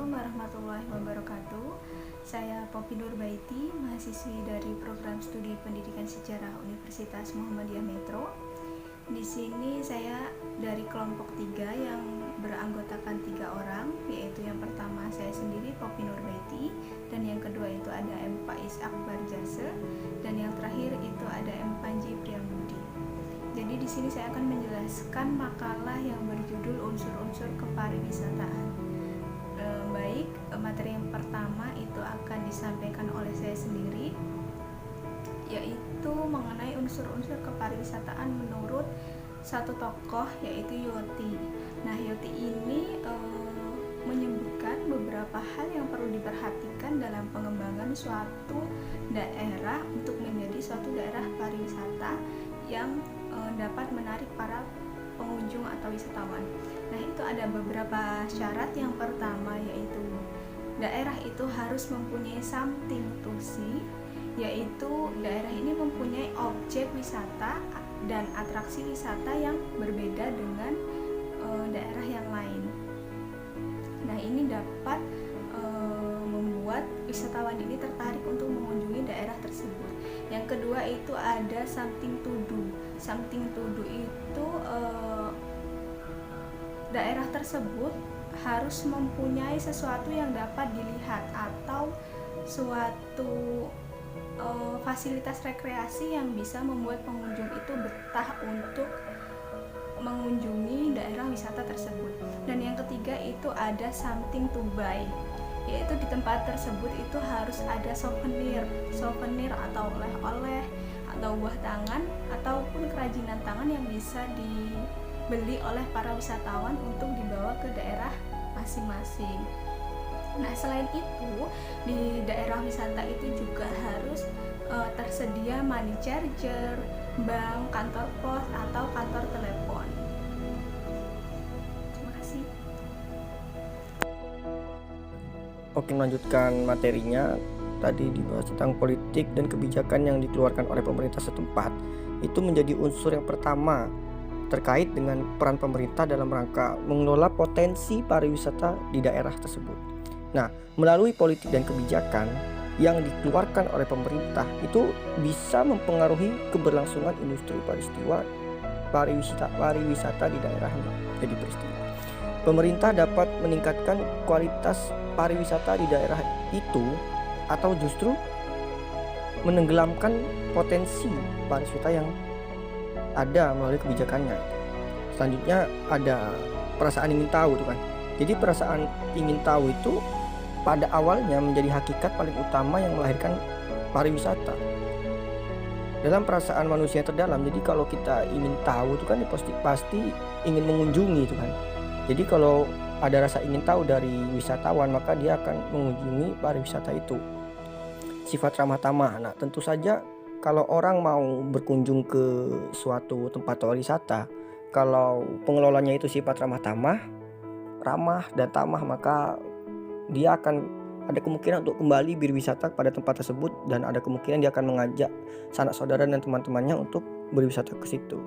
Assalamualaikum warahmatullahi wabarakatuh. Saya Poppy Nurbaiti, mahasiswi dari Program Studi Pendidikan Sejarah Universitas Muhammadiyah Metro. Di sini saya dari kelompok 3 yang beranggotakan 3 orang, yaitu yang pertama saya sendiri Poppy Nurbaiti, dan yang kedua itu ada M. Faiz Akbar Jase, dan yang terakhir itu ada M. Panji Priambudi. Jadi di sini saya akan menjelaskan makalah yang berjudul unsur-unsur kepariwisataan. Baik, materi yang pertama itu akan disampaikan oleh saya sendiri, yaitu mengenai unsur-unsur kepariwisataan menurut satu tokoh, yaitu Yoti. Nah, Yoti ini menyebutkan beberapa hal yang perlu diperhatikan dalam pengembangan suatu daerah untuk menjadi suatu daerah pariwisata yang dapat menarik para pengunjung atau wisatawan. Nah, itu ada beberapa syarat. Yang pertama yaitu daerah itu harus mempunyai something to see, yaitu daerah ini mempunyai objek wisata dan atraksi wisata yang berbeda dengan daerah yang lain. Nah, ini dapat membuat wisatawan ini tertarik untuk mengunjungi daerah tersebut. Yang kedua itu ada something to do. Something to do itu daerah tersebut harus mempunyai sesuatu yang dapat dilihat atau suatu fasilitas rekreasi yang bisa membuat pengunjung itu betah untuk mengunjungi daerah wisata tersebut. Dan yang ketiga itu ada something to buy, yaitu di tempat tersebut itu harus ada souvenir atau oleh-oleh atau buah tangan ataupun kerajinan tangan yang bisa dibeli oleh para wisatawan untuk dibawa ke daerah masing-masing. Nah, selain itu di daerah wisata itu juga harus tersedia money changer, bank, kantor pos atau kantor telepon. Terima kasih. Oke, melanjutkan materinya. Tadi dibahas tentang politik dan kebijakan yang dikeluarkan oleh pemerintah setempat. Itu menjadi unsur yang pertama terkait dengan peran pemerintah dalam rangka mengelola potensi pariwisata di daerah tersebut. Nah, melalui politik dan kebijakan yang dikeluarkan oleh pemerintah itu bisa mempengaruhi keberlangsungan industri pariwisata di daerahnya. Jadi peristiwa pemerintah dapat meningkatkan kualitas pariwisata di daerah itu atau justru menenggelamkan potensi pariwisata yang ada melalui kebijakannya. Selanjutnya ada perasaan ingin tahu tuh kan. Jadi perasaan ingin tahu itu pada awalnya menjadi hakikat paling utama yang melahirkan pariwisata. Dalam perasaan manusia yang terdalam, jadi kalau kita ingin tahu itu kan pasti ingin mengunjungi itu kan. Jadi kalau ada rasa ingin tahu dari wisatawan, maka dia akan mengunjungi pariwisata itu. Sifat ramah tamah. Nah, tentu saja kalau orang mau berkunjung ke suatu tempat wisata, kalau pengelolanya itu sifat ramah dan tamah, maka dia akan ada kemungkinan untuk kembali berwisata pada tempat tersebut, dan ada kemungkinan dia akan mengajak sanak saudara dan teman-temannya untuk berwisata ke situ.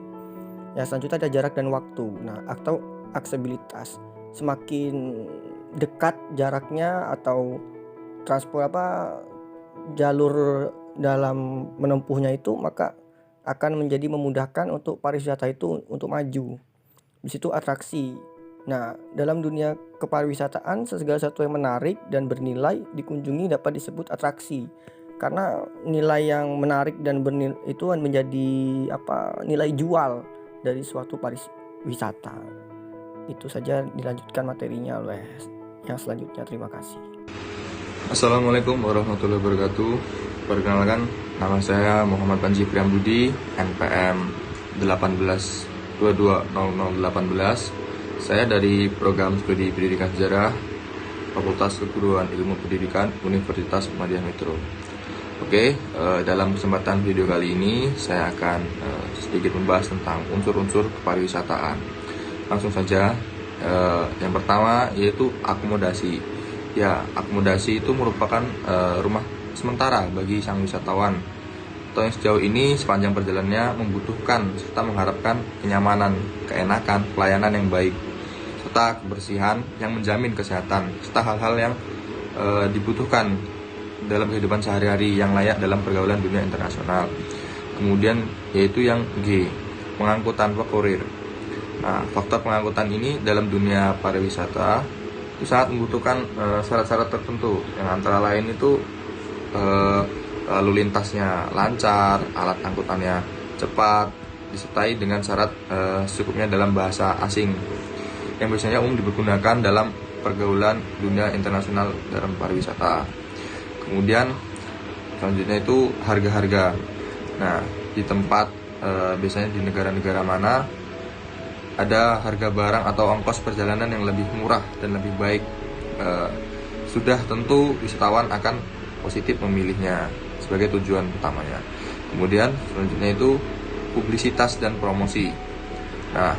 Ya, selanjutnya ada jarak dan waktu. Nah, atau aksesibilitas. Semakin dekat jaraknya atau jalur dalam menempuhnya itu, maka akan menjadi memudahkan untuk pariwisata itu untuk maju. Di situ atraksi. Nah, dalam dunia kepariwisataan, segala sesuatu yang menarik dan bernilai dikunjungi dapat disebut atraksi. Karena nilai yang menarik dan bernilai itu menjadi nilai jual dari suatu pariwisata. Itu saja, dilanjutkan materinya oleh yang selanjutnya. Terima kasih. Assalamualaikum warahmatullahi wabarakatuh. Perkenalkan, nama saya Muhammad Panji Priambudi, NPM 18220018. Saya dari Program Studi Pendidikan Sejarah Fakultas Keguruan Ilmu Pendidikan Universitas Muhammadiyah Metro. Oke, dalam kesempatan video kali ini saya akan sedikit membahas tentang unsur-unsur kepariwisataan. Langsung saja, yang pertama yaitu akomodasi. Ya, akomodasi itu merupakan rumah sementara bagi sang wisatawan atau yang sejauh ini sepanjang perjalanannya membutuhkan serta mengharapkan kenyamanan, keenakan, pelayanan yang baik. serta kebersihan yang menjamin kesehatan, serta hal-hal yang dibutuhkan dalam kehidupan sehari-hari yang layak dalam pergaulan dunia internasional. Kemudian yaitu yang G, pengangkut tanpa kurir. Nah, faktor pengangkutan ini dalam dunia pariwisata itu sangat membutuhkan syarat-syarat tertentu, yang antara lain itu lalu lintasnya lancar, alat angkutannya cepat, disertai dengan syarat secukupnya dalam bahasa asing yang biasanya umum digunakan dalam pergaulan dunia internasional dalam pariwisata. Kemudian selanjutnya itu harga-harga. Nah, di tempat biasanya di negara-negara mana ada harga barang atau ongkos perjalanan yang lebih murah dan lebih baik, sudah tentu wisatawan akan positif memilihnya sebagai tujuan utamanya. Kemudian selanjutnya itu publisitas dan promosi. Nah,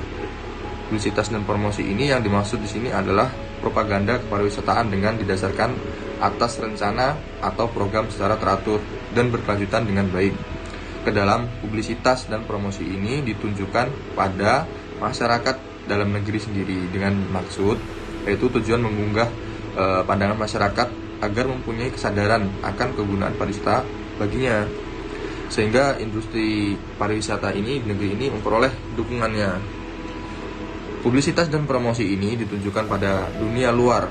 publisitas dan promosi ini yang dimaksud di sini adalah propaganda kepariwisataan dengan didasarkan atas rencana atau program secara teratur dan berkelanjutan dengan baik. Ke dalam publisitas dan promosi ini ditunjukkan pada masyarakat dalam negeri sendiri dengan maksud yaitu tujuan mengunggah pandangan masyarakat agar mempunyai kesadaran akan kegunaan pariwisata baginya, sehingga industri pariwisata ini di negeri ini memperoleh dukungannya. Publisitas dan promosi ini ditunjukkan pada dunia luar,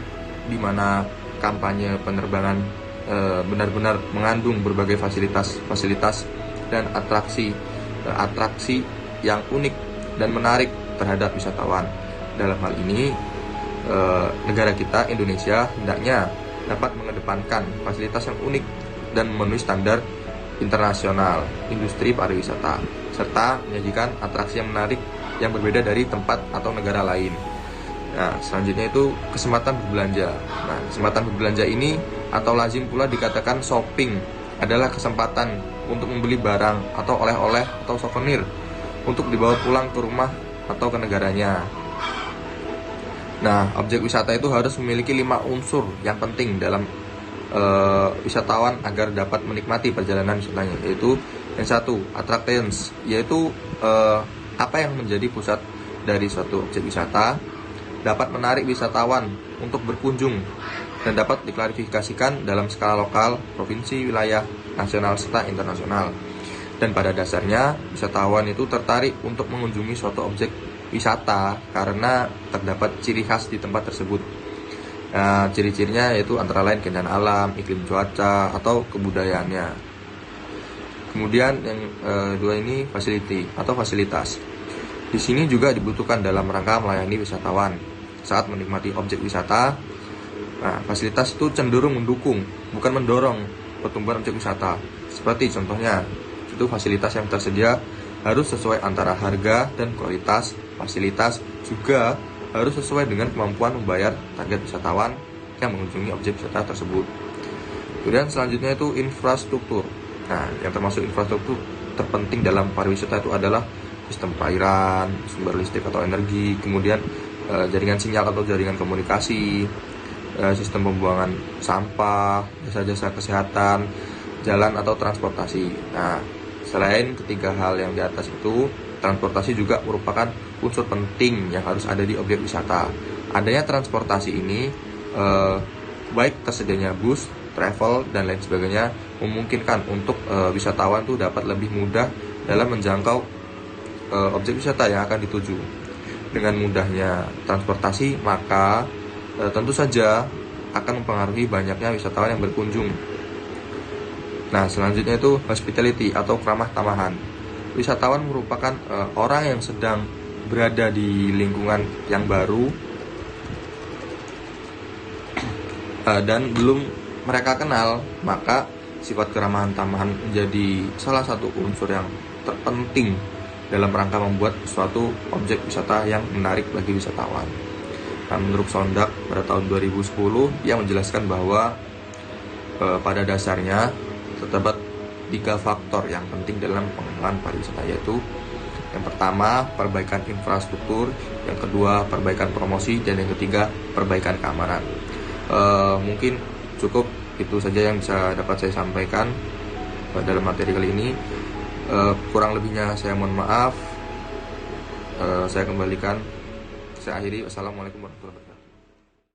di mana kampanye penerbangan benar-benar mengandung berbagai fasilitas dan atraksi yang unik dan menarik terhadap wisatawan. Dalam hal ini, negara kita Indonesia hendaknya dapat mengedepankan fasilitas yang unik dan memenuhi standar internasional industri pariwisata, serta menyajikan atraksi yang menarik yang berbeda dari tempat atau negara lain. Nah, selanjutnya itu kesempatan berbelanja. Nah, kesempatan berbelanja ini atau lazim pula dikatakan shopping adalah kesempatan untuk membeli barang atau oleh-oleh atau souvenir untuk dibawa pulang ke rumah atau ke negaranya. Nah, objek wisata itu harus memiliki 5 unsur yang penting dalam wisatawan agar dapat menikmati perjalanan wisatanya, yaitu yang satu, attractions, yaitu apa yang menjadi pusat dari suatu objek wisata dapat menarik wisatawan untuk berkunjung dan dapat diklarifikasikan dalam skala lokal, provinsi, wilayah, nasional, serta internasional. Dan pada dasarnya, wisatawan itu tertarik untuk mengunjungi suatu objek wisata karena terdapat ciri khas di tempat tersebut. Nah, ciri-cirinya yaitu antara lain keindahan alam, iklim cuaca, atau kebudayaannya. Kemudian yang kedua ini facility atau fasilitas. Di sini juga dibutuhkan dalam rangka melayani wisatawan saat menikmati objek wisata. Nah, fasilitas itu cenderung mendukung, bukan mendorong pertumbuhan objek wisata. Seperti contohnya, itu fasilitas yang tersedia harus sesuai antara harga dan kualitas. Fasilitas juga harus sesuai dengan kemampuan membayar target wisatawan yang mengunjungi objek wisata tersebut. Kemudian selanjutnya itu infrastruktur. Nah, yang termasuk infrastruktur terpenting dalam pariwisata itu adalah sistem perairan, sumber listrik atau energi, kemudian jaringan sinyal atau jaringan komunikasi, sistem pembuangan sampah, jasa-jasa kesehatan, jalan atau transportasi. Nah, selain ketiga hal yang di atas itu, transportasi juga merupakan unsur penting yang harus ada di objek wisata. Adanya transportasi ini, baik tersedianya bus, travel, dan lain sebagainya, memungkinkan untuk wisatawan tuh dapat lebih mudah dalam menjangkau objek wisata yang akan dituju. Dengan mudahnya transportasi, maka tentu saja akan mempengaruhi banyaknya wisatawan yang berkunjung. Nah, selanjutnya itu hospitality atau keramah tamahan. Wisatawan merupakan orang yang sedang berada di lingkungan yang baru dan belum mereka kenal, maka sifat keramahan tamahan menjadi salah satu unsur yang terpenting dalam rangka membuat suatu objek wisata yang menarik bagi wisatawan. Nah, menurut Sondak pada tahun 2010 yang menjelaskan bahwa pada dasarnya terdapat 3 faktor yang penting dalam pengembangan pariwisata, yaitu yang pertama perbaikan infrastruktur, yang kedua perbaikan promosi, dan yang ketiga perbaikan keamanan. Mungkin cukup itu saja yang bisa dapat saya sampaikan dalam materi kali ini. Kurang lebihnya saya mohon maaf. Saya kembalikan. Saya akhiri. Wassalamualaikum warahmatullahi wabarakatuh.